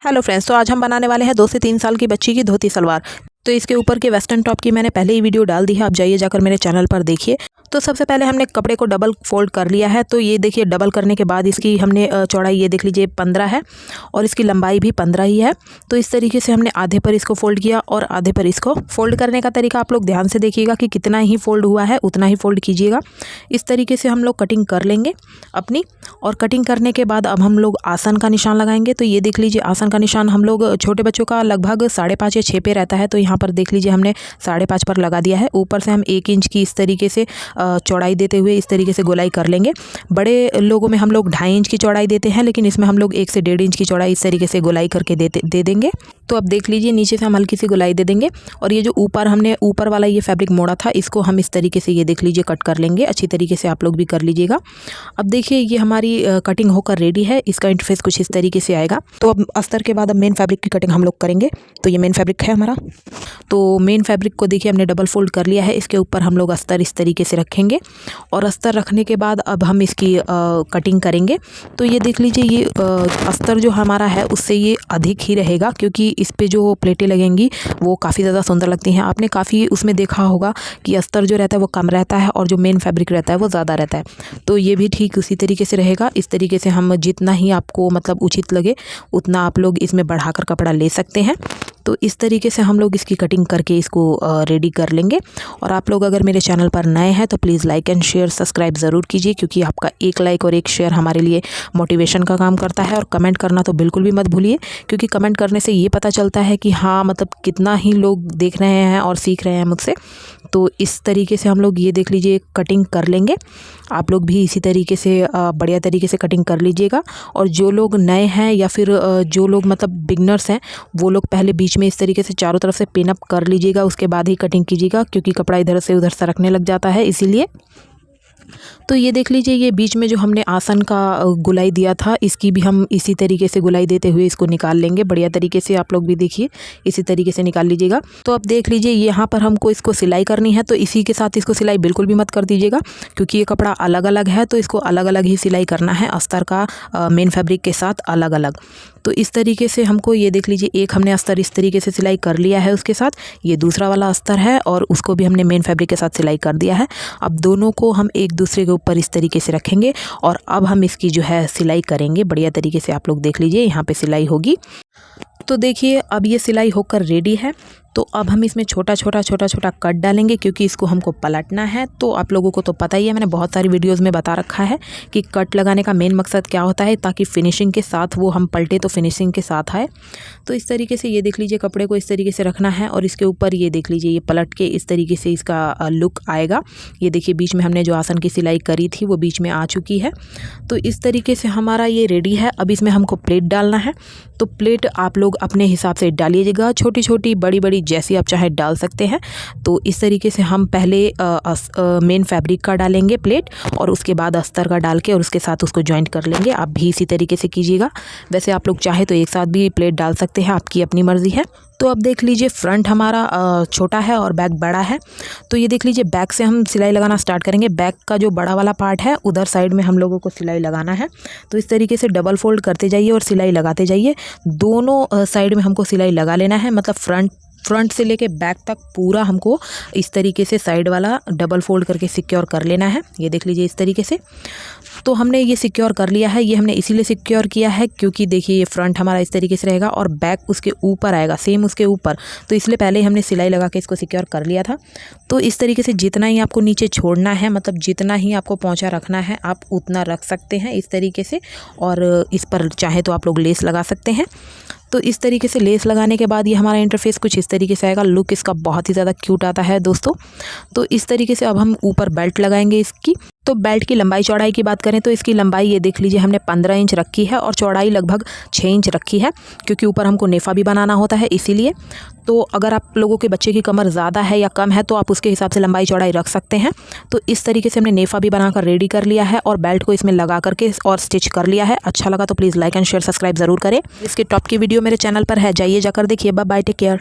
Hello friends, तो आज हम बनाने वाले हैं 2 से 3 साल की बच्ची की धोती सलवार। तो इसके ऊपर के वेस्टर्न टॉप की मैंने पहले ही वीडियो डाल दी है, आप जाइए जाकर मेरे चैनल पर देखिए। तो सबसे पहले हमने कपड़े को डबल फोल्ड कर लिया है। तो ये देखिए, डबल करने के बाद इसकी हमने चौड़ाई ये देख लीजिए 15 है और इसकी लंबाई भी 15 ही है। तो इस तरीके से हमने आधे पर इसको फोल्ड किया और आधे पर इसको फोल्ड करने का तरीका आप लोग ध्यान से देखिएगा कि कितना ही फोल्ड हुआ है उतना ही फोल्ड कीजिएगा। इस तरीके से हम लोग कटिंग कर लेंगे अपनी। और कटिंग करने के बाद अब हम लोग आसन का निशान लगाएंगे। तो ये देख लीजिए, आसन का निशान हम लोग छोटे बच्चों का लगभग 5.5 या 6 पे रहता है। तो यहाँ पर देख लीजिए हमने 5.5 पर लगा दिया है। ऊपर से हम 1 इंच की इस तरीके से चौड़ाई देते हुए इस तरीके से गोलाई कर लेंगे। बड़े लोगों में हम लोग 2.5 इंच की चौड़ाई देते हैं, लेकिन इसमें हम लोग 1 से 1.5 इंच की चौड़ाई इस तरीके से गोलाई करके दे देंगे। तो अब देख लीजिए, नीचे से हम हल्की सी गोलाई दे देंगे और ये जो हमने ऊपर वाला ये फैब्रिक मोड़ा था, इसको हम इस तरीके से ये देख लीजिए कट कर लेंगे। अच्छी तरीके से आप लोग भी कर लीजिएगा। अब देखिए, ये हमारी कटिंग होकर रेडी है। इसका इंटरफेस कुछ इस तरीके से आएगा। तो अब अस्तर के बाद अब मेन फैब्रिक की कटिंग हम लोग करेंगे। तो ये मेन फैब्रिक है हमारा। तो मेन फैब्रिक को देखिए हमने डबल फोल्ड कर लिया है। इसके ऊपर हम लोग अस्तर इस तरीके से रखेंगे और अस्तर रखने के बाद अब हम इसकी कटिंग करेंगे। तो ये देख लीजिए, ये अस्तर जो हमारा है उससे ये अधिक ही रहेगा, क्योंकि इस पे जो प्लेटें लगेंगी वो काफ़ी ज़्यादा सुंदर लगती हैं। आपने काफ़ी उसमें देखा होगा कि अस्तर जो रहता है वो कम रहता है और जो मेन फैब्रिक रहता है वो ज़्यादा रहता है। तो ये भी ठीक उसी तरीके से रहेगा। इस तरीके से हम जितना ही आपको मतलब उचित लगे उतना आप लोग इसमें बढ़ाकर कपड़ा ले सकते हैं। तो इस तरीके से हम लोग इसकी कटिंग करके इसको रेडी कर लेंगे। और आप लोग अगर मेरे चैनल पर नए हैं तो please like and share subscribe ज़रूर कीजिए, क्योंकि आपका एक लाइक और एक शेयर हमारे लिए मोटिवेशन का काम करता है। और कमेंट करना तो बिल्कुल भी मत भूलिए, क्योंकि कमेंट करने से ये पता चलता है कि हाँ, मतलब कितना ही लोग देख रहे हैं और सीख रहे हैं मुझसे। तो इस तरीके से हम लोग ये देख लीजिए कटिंग कर लेंगे। आप लोग भी इसी तरीके से बढ़िया तरीके से कटिंग कर लीजिएगा। और जो लोग नए हैं या फिर जो लोग मतलब बिगनर्स हैं, वो लोग पहले बीच में इस तरीके से चारों तरफ से पिन अप कर लीजिएगा, उसके बाद ही कटिंग कीजिएगा, क्योंकि कपड़ा इधर से उधर सरकने लग जाता है इसीलिए। तो ये देख लीजिए, ये बीच में जो हमने आसन का गुलाई दिया था, इसकी भी हम इसी तरीके से गुलाई देते हुए इसको निकाल लेंगे बढ़िया तरीके से। आप लोग भी देखिए इसी तरीके से निकाल लीजिएगा। तो अब देख लीजिए, यहाँ पर हमको इसको सिलाई करनी है। तो इसी के साथ इसको सिलाई बिल्कुल भी मत कर दीजिएगा, क्योंकि ये कपड़ा अलग अलग है। तो इसको अलग अलग ही सिलाई करना है, अस्तर का मेन फैब्रिक के साथ अलग अलग। तो इस तरीके से हमको ये देख लीजिए, एक हमने अस्तर इस तरीके से सिलाई कर लिया है, उसके साथ ये दूसरा वाला अस्तर है और उसको भी हमने मेन फैब्रिक के साथ सिलाई कर दिया है। अब दोनों को हम एक दूसरे के ऊपर इस तरीके से रखेंगे और अब हम इसकी जो है सिलाई करेंगे बढ़िया तरीके से। आप लोग देख लीजिए, यहाँ पे सिलाई होगी। तो देखिए, अब ये सिलाई होकर रेडी है। तो अब हम इसमें छोटा छोटा कट डालेंगे, क्योंकि इसको हमको पलटना है। तो आप लोगों को तो पता ही है, मैंने बहुत सारी वीडियोस में बता रखा है कि कट लगाने का मेन मकसद क्या होता है, ताकि फिनिशिंग के साथ वो हम पलटे तो फिनिशिंग के साथ आए। तो इस तरीके से ये देख लीजिए, कपड़े को इस तरीके से रखना है और इसके ऊपर ये देख लीजिए, ये पलट के इस तरीके से इसका लुक आएगा। ये देखिए, बीच में हमने जो आसन की सिलाई करी थी वो बीच में आ चुकी है। तो इस तरीके से हमारा ये रेडी है। अब इसमें हमको प्लेट डालना है। तो प्लेट आप लोग अपने हिसाब से डालिएगा, छोटी छोटी बड़ी बड़ी जैसी आप चाहे डाल सकते हैं। तो इस तरीके से हम पहले मेन फैब्रिक का डालेंगे प्लेट, और उसके बाद अस्तर का डाल के और उसके साथ उसको ज्वाइंट कर लेंगे। आप भी इसी तरीके से कीजिएगा। वैसे आप लोग चाहे तो एक साथ भी प्लेट डाल सकते हैं, आपकी अपनी मर्जी है। तो अब देख लीजिए, फ्रंट हमारा छोटा है और बैक बड़ा है। तो ये देख लीजिए, बैक से हम सिलाई लगाना स्टार्ट करेंगे। बैक का जो बड़ा वाला पार्ट है उधर साइड में हम लोगों को सिलाई लगाना है। तो इस तरीके से डबल फोल्ड करते जाइए और सिलाई लगाते जाइए। दोनों साइड में हमको सिलाई लगा लेना है, मतलब फ्रंट से लेके बैक तक पूरा हमको इस तरीके से साइड वाला डबल फोल्ड करके सिक्योर कर लेना है। ये देख लीजिए इस तरीके से। तो हमने ये सिक्योर कर लिया है। ये हमने इसीलिए सिक्योर किया है क्योंकि देखिए, ये फ्रंट हमारा इस तरीके से रहेगा और बैक उसके ऊपर आएगा, सेम उसके ऊपर। तो इसलिए पहले हमने सिलाई लगा के इसको सिक्योर कर लिया था। तो इस तरीके से जितना ही आपको नीचे छोड़ना है, मतलब जितना ही आपको पोंछा रखना है, आप उतना रख सकते हैं इस तरीके से। और इस पर चाहे तो आप लोग लेस लगा सकते हैं। तो इस तरीके से लेस लगाने के बाद ये हमारा इंटरफेस कुछ इस तरीके से आएगा। लुक इसका बहुत ही ज़्यादा क्यूट आता है दोस्तों। तो इस तरीके से अब हम ऊपर बेल्ट लगाएंगे इसकी। तो बेल्ट की लंबाई चौड़ाई की बात करें तो इसकी लंबाई ये देख लीजिए, हमने 15 इंच रखी है और चौड़ाई लगभग 6 इंच रखी है, क्योंकि ऊपर हमको नेफा भी बनाना होता है इसीलिए। तो अगर आप लोगों के बच्चे की कमर ज़्यादा है या कम है तो आप उसके हिसाब से लंबाई चौड़ाई रख सकते हैं। तो इस तरीके से हमने नेफा भी बनाकर रेडी कर लिया है और बेल्ट को इसमें लगा करके और स्टिच कर लिया है। अच्छा लगा तो please like and share subscribe ज़रूर करें। इसके टॉप की वीडियो मेरे चैनल पर है, जाइए जाकर देखिए। Bye bye, take care.